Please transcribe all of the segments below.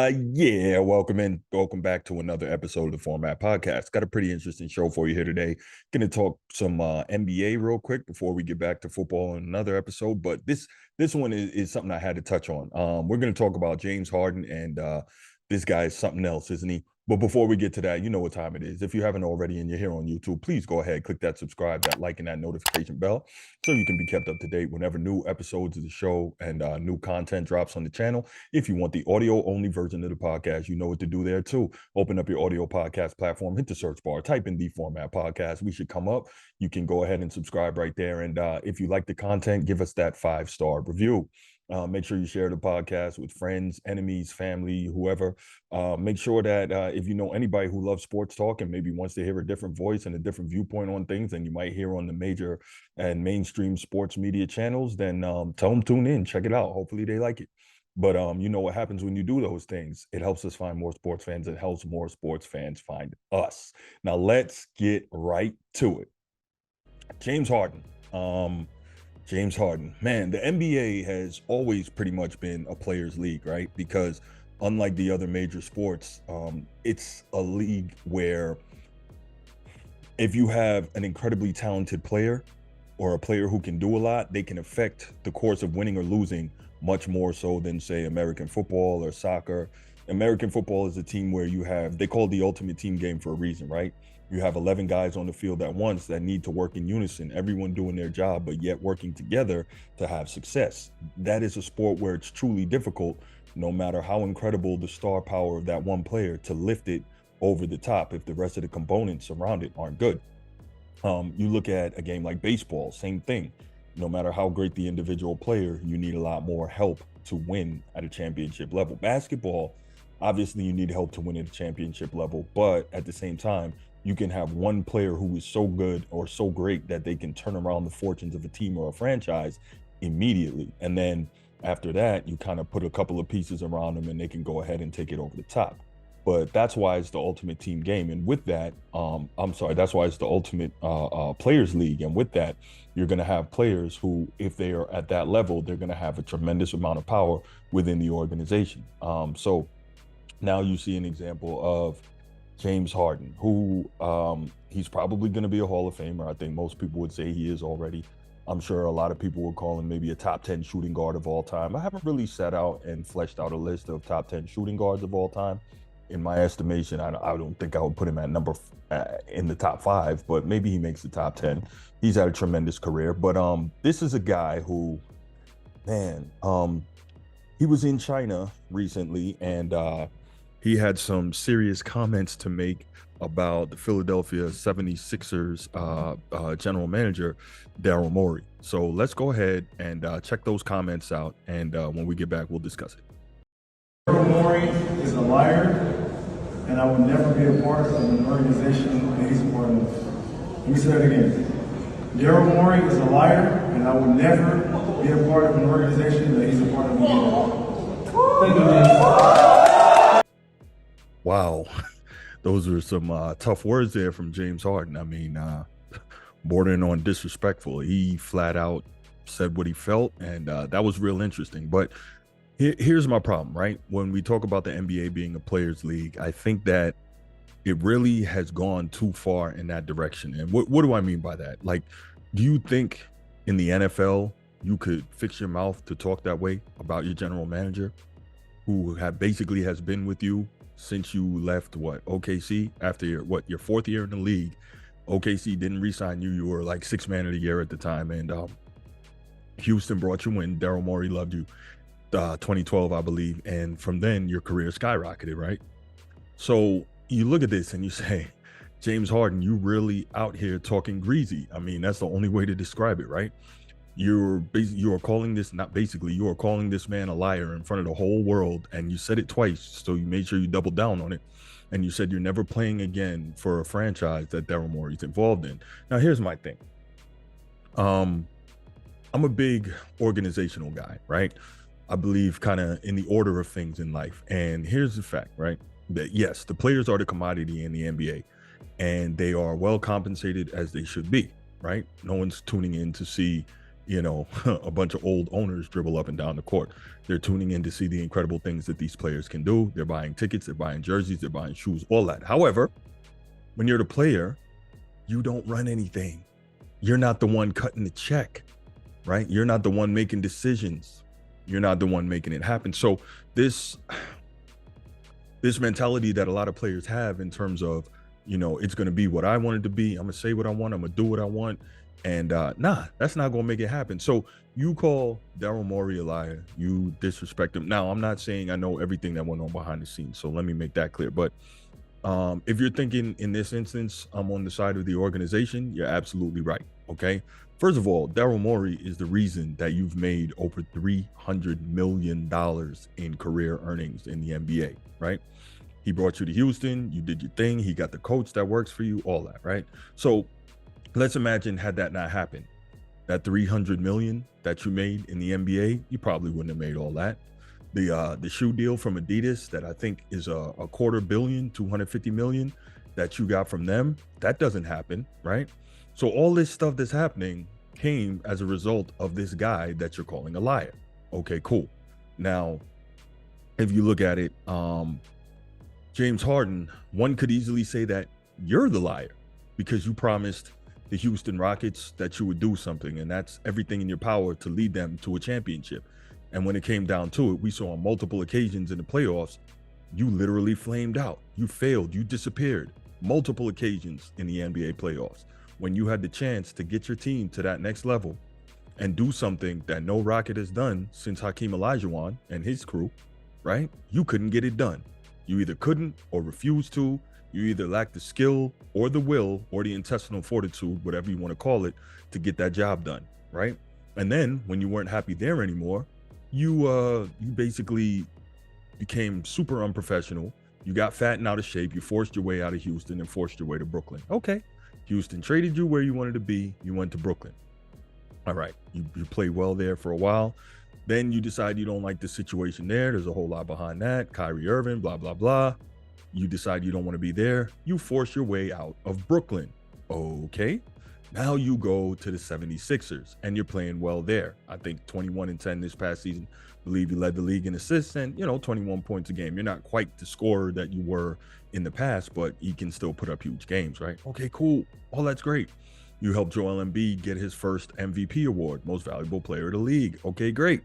Yeah, welcome back to another episode of the Format Podcast. Got a pretty interesting show for you here today. Going to talk some NBA real quick before we get back to football in another episode. But this one is something I had to touch on. We're going to talk about James Harden, and this guy is something else, isn't he? But before we get to that, you know what time it is. If you haven't already and you're here on YouTube, please go ahead, click that subscribe, that like, and that notification bell so you can be kept up to date whenever new episodes of the show and new content drops on the channel. If you want the audio only version of the podcast, you know what to do there too. Open up your audio podcast platform, hit the search bar, type in the Format Podcast. We should come up. You can go ahead and subscribe right there. And if you like the content, give us that 5-star review. Make sure you share the podcast with friends, enemies, family, whoever. Make sure that if you know anybody who loves sports talk and maybe wants to hear a different voice and a different viewpoint on things than you might hear on the major and mainstream sports media channels, then tell them tune in, check it out. Hopefully they like it. But you know what happens when you do those things? It helps us find more sports fans. It helps more sports fans find us. Now let's get right to it. James Harden. James Harden. Man, the NBA has always pretty much been a players' league, right? Because unlike the other major sports, it's a league where if you have an incredibly talented player or a player who can do a lot, they can affect the course of winning or losing much more so than, say, American football or soccer. American football is a team where they call it the ultimate team game for a reason, right? You have 11 guys on the field at once that need to work in unison, everyone doing their job, but yet working together to have success. That is a sport where it's truly difficult, no matter how incredible the star power of that one player, to lift it over the top if the rest of the components around it aren't good. You look at a game like baseball, same thing. No matter how great the individual player, you need a lot more help to win at a championship level. Basketball, obviously you need help to win at a championship level, but at the same time, you can have one player who is so good or so great that they can turn around the fortunes of a team or a franchise immediately. And then after that, you kind of put a couple of pieces around them and they can go ahead and take it over the top. But that's why it's the ultimate team game. And with that, that's why it's the ultimate players league. And with that, you're going to have players who, if they are at that level, they're going to have a tremendous amount of power within the organization. So now you see an example of James Harden, who he's probably going to be a Hall of Famer. I think most people would say he is already. I'm sure a lot of people would call him maybe a top 10 shooting guard of all time. I haven't really set out and fleshed out a list of top 10 shooting guards of all time. In my estimation, I don't think I would put him at in the top 5, but maybe he makes the top 10. He's had a tremendous career. But this is a guy who, man, he was in China recently, and he had some serious comments to make about the Philadelphia 76ers general manager, Darryl Morey. So let's go ahead and check those comments out. And when we get back, we'll discuss it. Darryl Morey is a liar, and I will never be a part of an organization that he's a part of. Let me say that again. Darryl Morey is a liar, and I will never be a part of an organization that he's a part of again. Thank you, man. Wow, those were some tough words there from James Harden. I mean, bordering on disrespectful. He flat out said what he felt, and that was real interesting. But here's my problem, right? When we talk about the NBA being a players' league, I think that it really has gone too far in that direction. And what do I mean by that? Like, do you think in the NFL you could fix your mouth to talk that way about your general manager, who basically has been with you since you left OKC after your 4th year in the league? OKC didn't re-sign you. You were like 6th man of the year at the time, and Houston brought you in. Darryl Morey loved you. 2012, I believe, and from then your career skyrocketed, right? So you look at this and you say, James Harden, you really out here talking greasy. I mean, that's the only way to describe it, right? You are calling this man a liar in front of the whole world, and you said it twice, so you made sure you doubled down on it. And you said you're never playing again for a franchise that Darryl Morey's involved in. Now, here's my thing. I'm a big organizational guy, right? I believe kind of in the order of things in life. And here's the fact, right? That yes, the players are the commodity in the NBA, and they are well compensated as they should be, right? No one's tuning in to see, a bunch of old owners dribble up and down the court. They're tuning in to see the incredible things that these players can do. They're buying tickets, they're buying jerseys, they're buying shoes, all that. However, when you're the player, you don't run anything. You're not the one cutting the check, right? You're not the one making decisions. You're not the one making it happen. So this mentality that a lot of players have in terms of, it's going to be what I want it to be. I'm going to say what I want. I'm going to do what I want. And that's not going to make it happen. So you call Darryl Morey a liar. You disrespect him. Now, I'm not saying I know everything that went on behind the scenes. So let me make that clear. But if you're thinking in this instance, I'm on the side of the organization, you're absolutely right. Okay. First of all, Darryl Morey is the reason that you've made over $300 million in career earnings in the NBA, right? He brought you to Houston. You did your thing. He got the coach that works for you, all that, right? So let's imagine had that not happened, that 300 million that you made in the NBA, you probably wouldn't have made all that. The shoe deal from Adidas that I think is a $250 million, 250 million that you got from them, that doesn't happen, right? So all this stuff that's happening came as a result of this guy that you're calling a liar. Okay, cool. Now, if you look at it, James Harden, one could easily say that you're the liar because you promised the Houston Rockets that you would do something, and that's everything in your power to lead them to a championship. And when it came down to it, we saw on multiple occasions in the playoffs, you literally flamed out. You failed. You disappeared. Multiple occasions in the NBA playoffs when you had the chance to get your team to that next level and do something that no Rocket has done since Hakeem Olajuwon and his crew, right? You couldn't get it done. You either couldn't or refused to. You either lacked the skill or the will or the intestinal fortitude, whatever you want to call it, to get that job done, right? And then when you weren't happy there anymore, you basically became super unprofessional. You got fat and out of shape. You forced your way out of Houston and forced your way to Brooklyn. Okay. Houston traded you where you wanted to be. You went to Brooklyn. All right. You played well there for a while. Then you decide you don't like the situation there. There's a whole lot behind that. Kyrie Irving, blah, blah, blah. You decide you don't want to be there. You force your way out of Brooklyn. Okay. Now you go to the 76ers and you're playing well there. I think 21-10 this past season. I believe you led the league in assists and, 21 points a game. You're not quite the scorer that you were in the past, but you can still put up huge games, right? Okay, cool. All that's great. You helped Joel Embiid get his first MVP award, most valuable player of the league. Okay, great.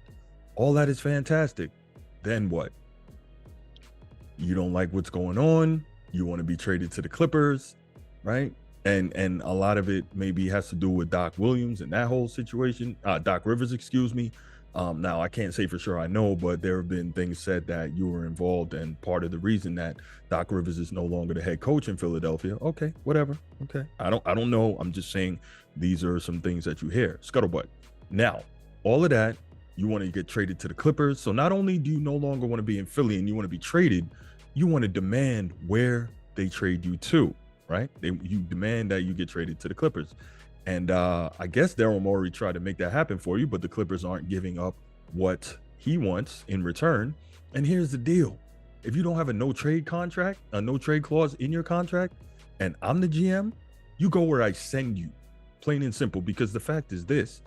All that is fantastic. Then what? You don't like what's going on. You want to be traded to the Clippers, right? And a lot of it maybe has to do with Doc Williams and that whole situation. Doc Rivers, excuse me. Now, I can't say for sure I know, but there have been things said that you were involved and part of the reason that Doc Rivers is no longer the head coach in Philadelphia. Okay, whatever. Okay. I don't know. I'm just saying these are some things that you hear. Scuttlebutt. Now, all of that, you want to get traded to the Clippers. So not only do you no longer want to be in Philly and you want to be traded, you want to demand where they trade you to, right? You demand that you get traded to the Clippers. And I guess Darryl Morey tried to make that happen for you, but the Clippers aren't giving up what he wants in return. And here's the deal. If you don't have a no trade contract, a no trade clause in your contract, and I'm the GM, you go where I send you, plain and simple, because the fact is this.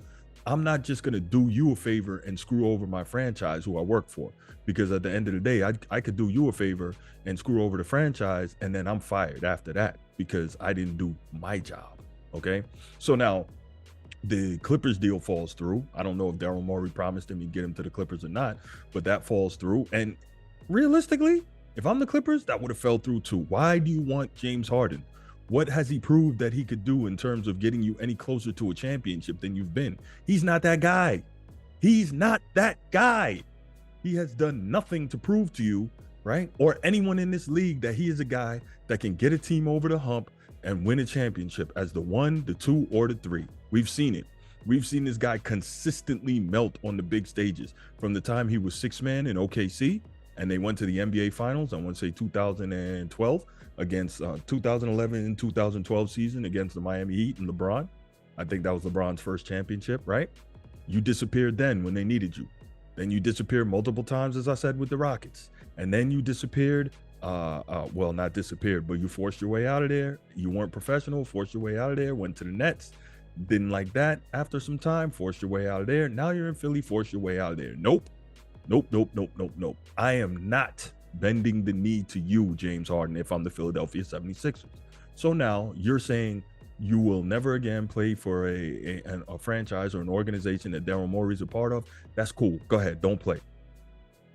I'm not just going to do you a favor and screw over my franchise who I work for, because at the end of the day, I could do you a favor and screw over the franchise, and then I'm fired after that because I didn't do my job. Okay. So now the Clippers deal falls through. I don't know if Darryl Morey promised him he'd get him to the Clippers or not, but that falls through. And realistically, if I'm the Clippers, that would have fell through too. Why do you want James Harden? What has he proved that he could do in terms of getting you any closer to a championship than you've been? He's not that guy. He's not that guy. He has done nothing to prove to you, right? Or anyone in this league that he is a guy that can get a team over the hump and win a championship as the 1, the 2, or the 3. We've seen it. We've seen this guy consistently melt on the big stages from the time he was 6th man in OKC and they went to the NBA Finals, I want to say 2012, against 2011 and 2012 season against the Miami Heat and LeBron. I think that was LeBron's first championship, right? You disappeared then when they needed you. Then you disappeared multiple times, as I said, with the Rockets. And then you disappeared, well, not disappeared, but you forced your way out of there. You weren't professional, forced your way out of there, went to the Nets. Didn't like that. After some time, forced your way out of there. Now you're in Philly, forced your way out of there. Nope. Nope, nope, nope, nope, nope. I am not bending the knee to you, James Harden, if I'm the Philadelphia 76ers. So now you're saying you will never again play for a franchise or an organization that Darryl Morey is a part of. That's cool. Go ahead. Don't play.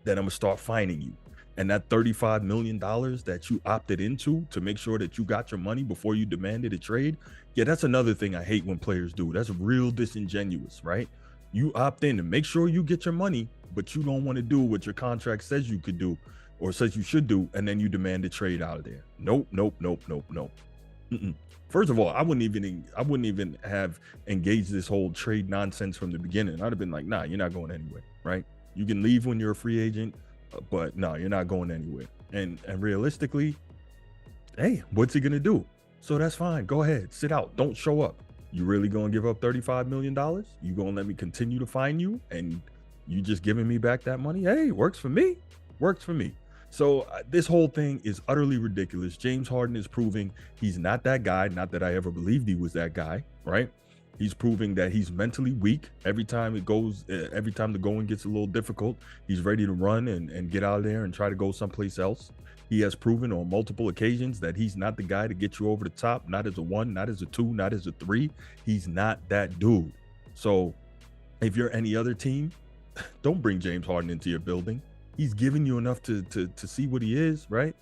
Then I'm going to start fining you. And that $35 million that you opted into to make sure that you got your money before you demanded a trade. Yeah, that's another thing I hate when players do. That's real disingenuous, right? You opt in to make sure you get your money, but you don't want to do what your contract says you could do or says you should do, and then you demand a trade out of there. Nope, nope, nope, nope, nope. Mm-mm. First of all, I wouldn't even have engaged this whole trade nonsense from the beginning. I'd have been like, nah, you're not going anywhere, right? You can leave when you're a free agent, but no, you're not going anywhere. And realistically, hey, what's he gonna do? So that's fine. Go ahead, sit out. Don't show up. You really gonna give up $35 million? You gonna let me continue to fine you and you just giving me back that money? Hey, works for me. Works for me. So this whole thing is utterly ridiculous. James Harden is proving he's not that guy. Not that I ever believed he was that guy, right? He's proving that he's mentally weak. Every time every time the going gets a little difficult, he's ready to run and get out there and try to go someplace else. He has proven on multiple occasions that he's not the guy to get you over the top, not as a 1, not as a 2, not as a 3. He's not that dude. So if you're any other team, don't bring James Harden into your building. He's given you enough to see what he is, right?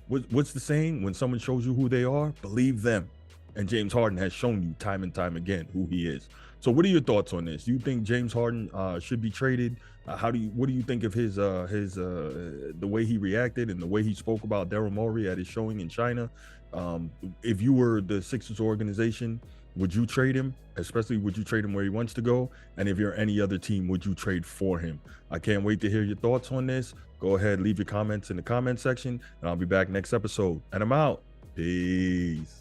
What's the saying? When someone shows you who they are, believe them. And James Harden has shown you time and time again who he is. So what are your thoughts on this? Do you think James Harden should be traded? What do you think of the way he reacted and the way he spoke about Darryl Morey at his showing in China? If you were the Sixers organization, would you trade him? Especially, would you trade him where he wants to go? And if you're any other team, would you trade for him? I can't wait to hear your thoughts on this. Go ahead, leave your comments in the comment section, and I'll be back next episode. And I'm out. Peace.